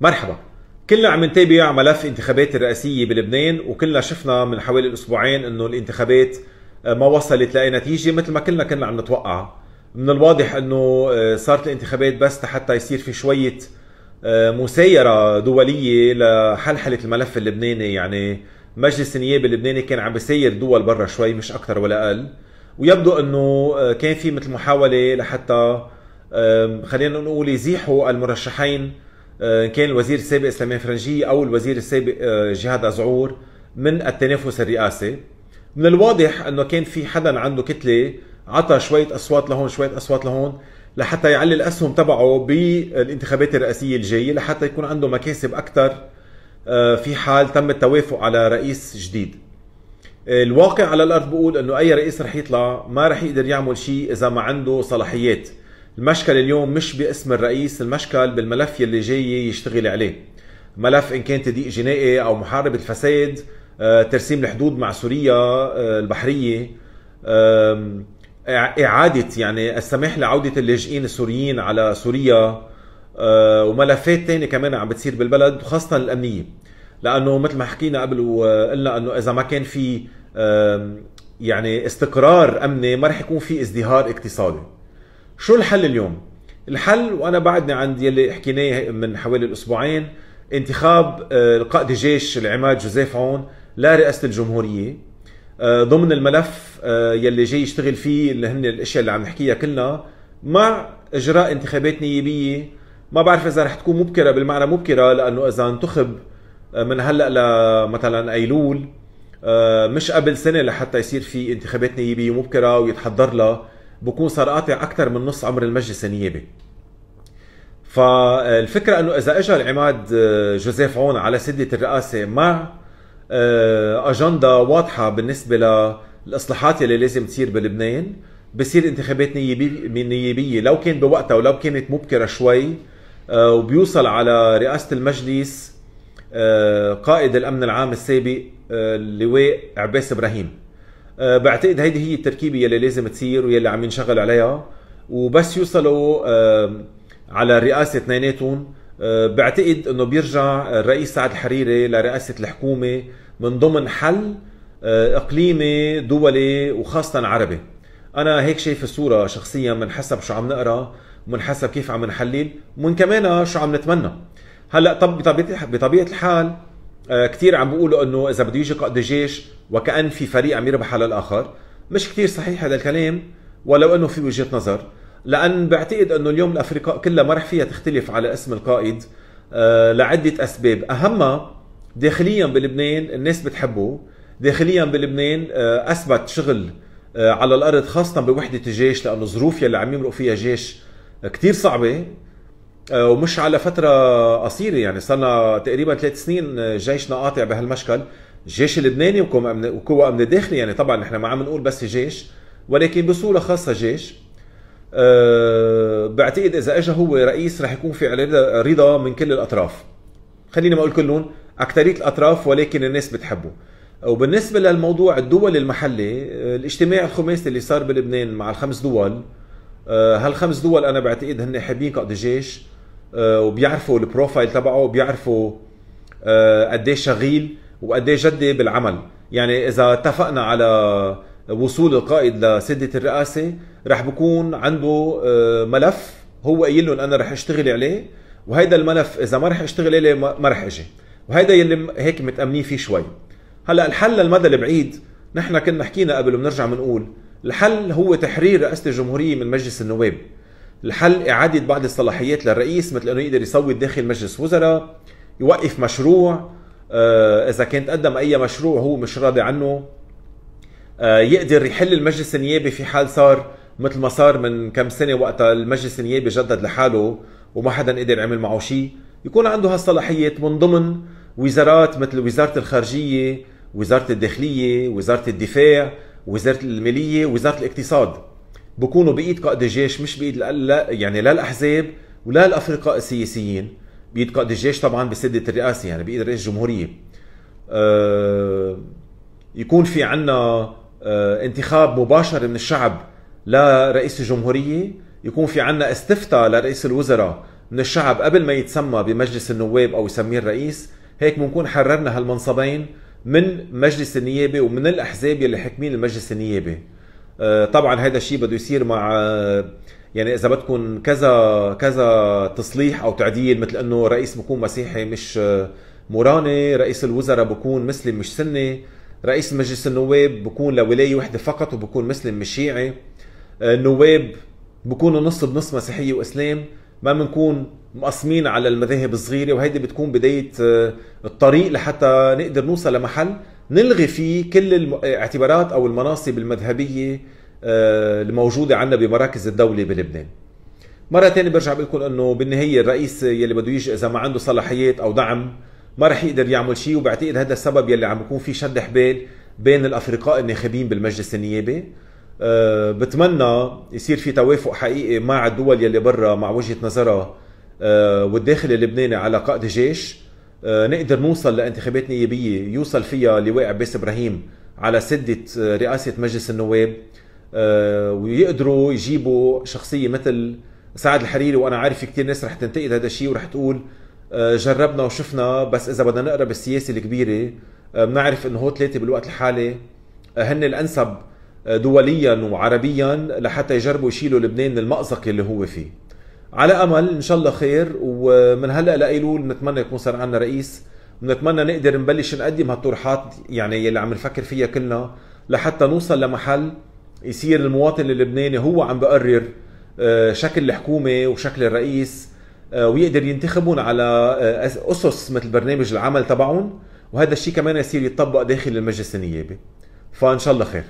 مرحبا. كلنا عم نتابع ملف انتخابات الرئاسية بلبنان، وكلنا شفنا من حوالي الأسبوعين أنه الانتخابات ما وصلت لأي نتيجة مثل ما كلنا عم نتوقع. من الواضح أنه صارت الانتخابات بس حتى يصير في شوية مسايرة دولية لحلحلة الملف اللبناني. يعني مجلس النيابة اللبناني كان عم بيسير دول برا شوي، مش أكثر ولا أقل، ويبدو أنه كان في مثل محاولة لحتى خلينا نقول يزيحوا المرشحين، كان الوزير السابق سليمان فرنجية أو الوزير السابق جهاد أزعور، من التنافس الرئاسي. من الواضح أنه كان في حدا عنده كتلة عطى شوية أصوات لهون شوية أصوات لهون لحتى يعلي الأسهم تبعه بالانتخابات الرئاسية الجاية، لحتى يكون عنده مكاسب أكثر في حال تم التوافق على رئيس جديد. الواقع على الأرض بقول أنه أي رئيس رح يطلع ما رح يقدر يعمل شيء إذا ما عنده صلاحيات. المشكل اليوم مش باسم الرئيس، المشكل بالملف يلي جاي يشتغل عليه. ملف إن كان تضييق جنائي أو محاربة الفساد، ترسيم الحدود مع سوريا البحرية، إعادة يعني السماح لعودة اللاجئين السوريين على سوريا، وملفات تانية كمان عم بتصير بالبلد، وخاصة الأمنية. لأنه مثل ما حكينا قبل وقلنا أنه إذا ما كان في يعني استقرار أمني ما رح يكون في ازدهار اقتصادي. شو الحل اليوم؟ الحل، وانا بعدني عند يلي حكيناه من حوالي الاسبوعين، انتخاب قائد الجيش العماد جوزيف عون لرئاسة الجمهورية ضمن الملف يلي جاي يشتغل فيه، اللي هن الاشياء اللي عم نحكيها كلنا، مع اجراء انتخابات نيابية. ما بعرف اذا رح تكون مبكرة، بالمعنى مبكرة لانه اذا انتخب من هلا لمثلا ايلول مش قبل سنة لحتى يصير في انتخابات نيابية مبكرة ويتحضر لها، بكون صار قاطع اكثر من نص عمر المجلس النيابي. فالفكره انه اذا اجى العماد جوزيف عون على سده الرئاسه مع اجنده واضحه بالنسبه للاصلاحات اللي لازم تصير بلبنان، بصير انتخابات نيابيه لو كان بوقتها ولو كانت مبكره شوي، وبيوصل على رئاسه المجلس قائد الامن العام السابق اللواء عباس ابراهيم. بعتقد هيدي هي التركيبة يلي لازم تصير ويلي عم ينشغل عليها، وبس يوصلوا على الرئاسة اثنيناتهم بعتقد انه بيرجع الرئيس سعد الحريري لرئاسة الحكومة من ضمن حل اقليمي دولي وخاصة عربي. انا هيك شايف الصورة شخصيا، من حسب شو عم نقرا ومن حسب كيف عم نحلل ومن كمان شو عم نتمنى. هلا طب بطبيعة الحال كثير عم بيقولوا انه اذا بده يجي قائد الجيش وكأن في فريق عم يربح على الاخر. مش كثير صحيح هذا الكلام، ولو انه في وجهة نظر، لان بعتقد انه اليوم الافرقاء كلها ما رح فيها تختلف على اسم القائد لعدة اسباب. اهمها داخليا بلبنان الناس بتحبه، داخليا بلبنان اثبت شغل على الارض، خاصة بوحدة الجيش، لانه الظروف يلي عم يمرق فيها جيش كثير صعبة ومش على فترة قصيرة. يعني صرنا تقريبا 3 سنين جيشنا قاطع بهالمشكل، الجيش اللبناني وقوى امن الداخلي. يعني طبعا نحن ما عم نقول بس الجيش، ولكن بصورة خاصة الجيش. بعتقد اذا اجى هو رئيس رح يكون في رضا من كل الاطراف، خليني ما اقول كلهم، اكثرية الاطراف، ولكن الناس بتحبه. وبالنسبة للموضوع الدول المحلي، الاجتماع الخماسي اللي صار بلبنان مع ال5 دول، هال5 دول انا بعتقد هن حابين قائد الجيش، وبيعرفوا البروفايل تبعه، وبيعرفوا قديش شغيل وقديش جدي بالعمل. يعني اذا اتفقنا على وصول القائد لسدة الرئاسة، رح بكون عنده ملف هو قايل لهم انا رح اشتغل عليه، وهيدا الملف اذا ما رح اشتغل عليه ما رح اجي، وهيدا يلي هيك متأمنين فيه شوي. هلا الحل للمدى البعيد، نحن كنا حكينا قبل وبنرجع بنقول الحل هو تحرير رئاسة الجمهورية من مجلس النواب. الحل إعادة بعض الصلاحيات للرئيس، مثل أنه يقدر يصوت داخل مجلس وزراء، يوقف مشروع إذا كان تقدم أي مشروع هو مش راضي عنه، يقدر يحل المجلس النيابي في حال صار مثل ما صار من كم سنة وقت المجلس النيابي جدد لحاله وما حدا قدر يعمل معه شيء. يكون عنده هالصلاحيات من ضمن وزارات مثل وزارة الخارجية، وزارة الداخلية، وزارة الدفاع، وزارة المالية، وزارة الاقتصاد، بكونوا بإيد قائد الجيش، مش بإيد يعني لا الأحزاب ولا الأفرقاء السياسيين، بإيد قائد الجيش طبعا بسدة الرئاسة، يعني بإيد رئيس الجمهورية. يكون في عنا انتخاب مباشر من الشعب لرئيس الجمهورية، يكون في عنا استفتاء لرئيس الوزراء من الشعب قبل ما يتسمى بمجلس النواب او يسميه الرئيس، هيك بنكون حررنا هالمنصبين من مجلس النيابه ومن الاحزاب اللي حاكمين المجلس النيابي. طبعا هذا الشيء بده يصير مع يعني اذا بدكم كذا تصليح او تعديل، مثل انه رئيس بكون مسيحي مش موراني، رئيس الوزراء بكون مسلم مش سني، رئيس مجلس النواب بكون لولايه وحده فقط وبكون مسلم مش شيعي، النواب بكونوا نص بنص مسيحيه واسلام، ما بنكون مقسمين على المذاهب الصغيره. وهيدي بتكون بدايه الطريق لحتى نقدر نوصل لمحل نلغي فيه كل الاعتبارات او المناصب المذهبيه الموجوده عندنا بمراكز الدوله بلبنان. مره ثانيه برجع بقول لكم انه بالنهايه الرئيس يلي بده يجي اذا ما عنده صلاحيات او دعم ما رح يقدر يعمل شيء، وبعتقد هذا السبب يلي عم بيكون في شد حبال بين الافرقاء الناخبين بالمجلس النيابي. بتمنى يصير في توافق حقيقي مع الدول يلي برا مع وجهة نظرها والداخل اللبناني على قائد جيش، نقدر نوصل لانتخابات نيابية يوصل فيها لواء عباس ابراهيم على سدة رئاسة مجلس النواب، ويقدروا يجيبوا شخصية مثل سعد الحريري. وانا عارف في كتير ناس رح تنتقد هذا الشيء ورح تقول جربنا وشفنا، بس اذا بدنا نقرا بالسياسة الكبيرة بنعرف انه هو ثلاثة بالوقت الحالي هن الانسب دوليا وعربيا لحتى يجربوا يشيلوا لبنان من المأزق اللي هو فيه. على امل ان شاء الله خير، ومن هلا لايلول بنتمنى يكون صار عندنا رئيس، بنتمنى نقدر نبلش نقدم هالطروحات يعني يلي عم نفكر فيها كلنا لحتى نوصل لمحل يصير المواطن اللبناني هو عم بقرر شكل الحكومه وشكل الرئيس، ويقدر ينتخبون على اسس مثل برنامج العمل تبعهم، وهذا الشيء كمان يصير يتطبق داخل المجلس النيابي. فان شاء الله خير.